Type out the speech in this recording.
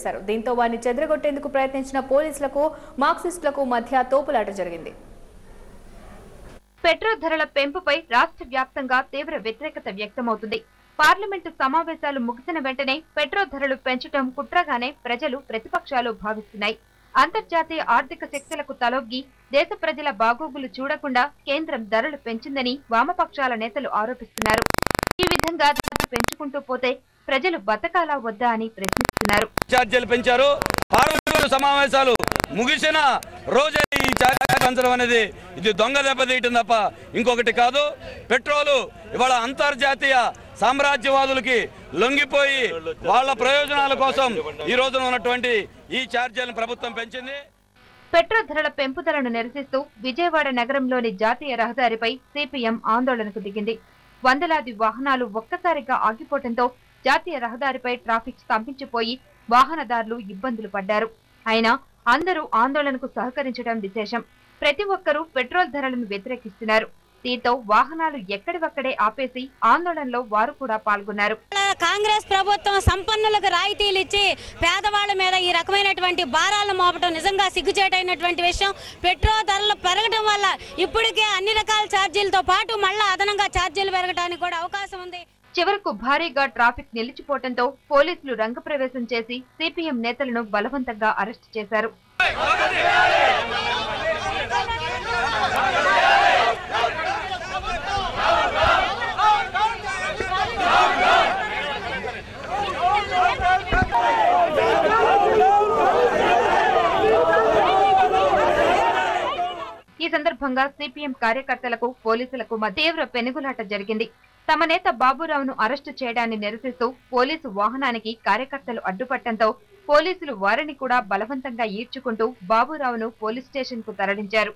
చేశారు. దీంతో వారిని చెదరగొట్టేందుకు ప్రయత్నించిన పోలీసులకు మార్క్సిస్టులకు మధ్య తోపులాట జరిగింది. పెట్రోల్ ధరల పెంపుపై రాష్ట్ర వ్యాప్తంగా తీవ్ర వ్యతిరేకత వ్యక్తమవుతుంది. పార్లమెంటు సమావేశాలు ముగిసిన వెంటనే పెట్రోల్ ధరలు పెంచడం కుట్రగానే ప్రజలు ప్రతిపక్షాలు భావిస్తున్నాయి. అంతర్జాతీయ ఆర్థిక శక్తులకు తలొగ్గి దేశ ప్రజల బాగోగులు చూడకుండా కేంద్రం ధరలు పెంచిందని వామపక్షాల నేతలు ఆరోపిస్తున్నారు. ఈ విధంగా ధరలు పెంచుకుంటూ పోతే ప్రజలు బతకాలా వద్దా అని ప్రశ్నిస్తున్నారు. ఛార్జీలు పెంచారు. పార్లమెంటు సమావేశాలు ముగిసిన రోజే ఈ ఛార్జీలు పెంచడం అనేది ఇది దొంగ దెబ్బతీయటం తప్ప ఇంకొకటి కాదు. పెట్రోలు ఇవాళ అంతర్జాతీయ సామ్రాజ్యవాదులకి లొంగిపోయి వాళ్ళ ప్రయోజనాల కోసం ఈ రోజున ఉన్నటువంటి ఈ ఛార్జీలను ప్రభుత్వం పెంచింది. పెట్రోల్ ధరల పెంపుదలను నిరసిస్తూ విజయవాడ నగరంలోని జాతీయ రహదారిపై సిపిఎం ఆందోళనకు దిగింది. వందలాది వాహనాలు ఒక్కసారిగా ఆగిపోవడంతో జాతీయ రహదారిపై ట్రాఫిక్ స్తంభించిపోయి వాహనదారులు ఇబ్బందులు పడ్డారు. అయినా అందరూ ఆందోళనకు సహకరించడం విశేషం. ప్రతి ఒక్కరూ పెట్రోల్ ధరలను వ్యతిరేకిస్తున్నారు. దీంతో వాహనాలు ఎక్కడివక్కడే ఆపేసి ఆందోళనలో వారు కూడా పాల్గొన్నారు. కాంగ్రెస్ ప్రభుత్వం సంపన్నులకు రాయితీలు ఇచ్చి పేదవాళ్ల మీద ఈ రకమైనటువంటి భారాలను మోపడం నిజంగా సిగ్గుచేటైనటువంటి విషయం. పెట్రోల్ ధరలు పెరగడం వల్ల ఇప్పటికే అన్ని రకాల ఛార్జీలతో పాటు మళ్ళా అదనంగా ఛార్జీలు పెరగడానికి కూడా అవకాశం ఉంది. చివరకు భారీగా ట్రాఫిక్ నిలిచిపోవడంతో పోలీసులు రంగప్రవేశం చేసి సిపిఎం నేతలను బలవంతంగా అరెస్టు చేశారు. ఈ సందర్భంగా సిపిఎం కార్యకర్తలకు పోలీసులకు మధ్య తీవ్ర పెనుగులాట జరిగింది. తమ నేత బాబురావును అరెస్టు చేయడాన్ని నిరసిస్తూ పోలీసు వాహనానికి కార్యకర్తలు అడ్డుపట్టడంతో పోలీసులు వారిని కూడా బలవంతంగా ఈడ్చుకుంటూ బాబురావును పోలీస్ స్టేషన్ కు తరలించారు.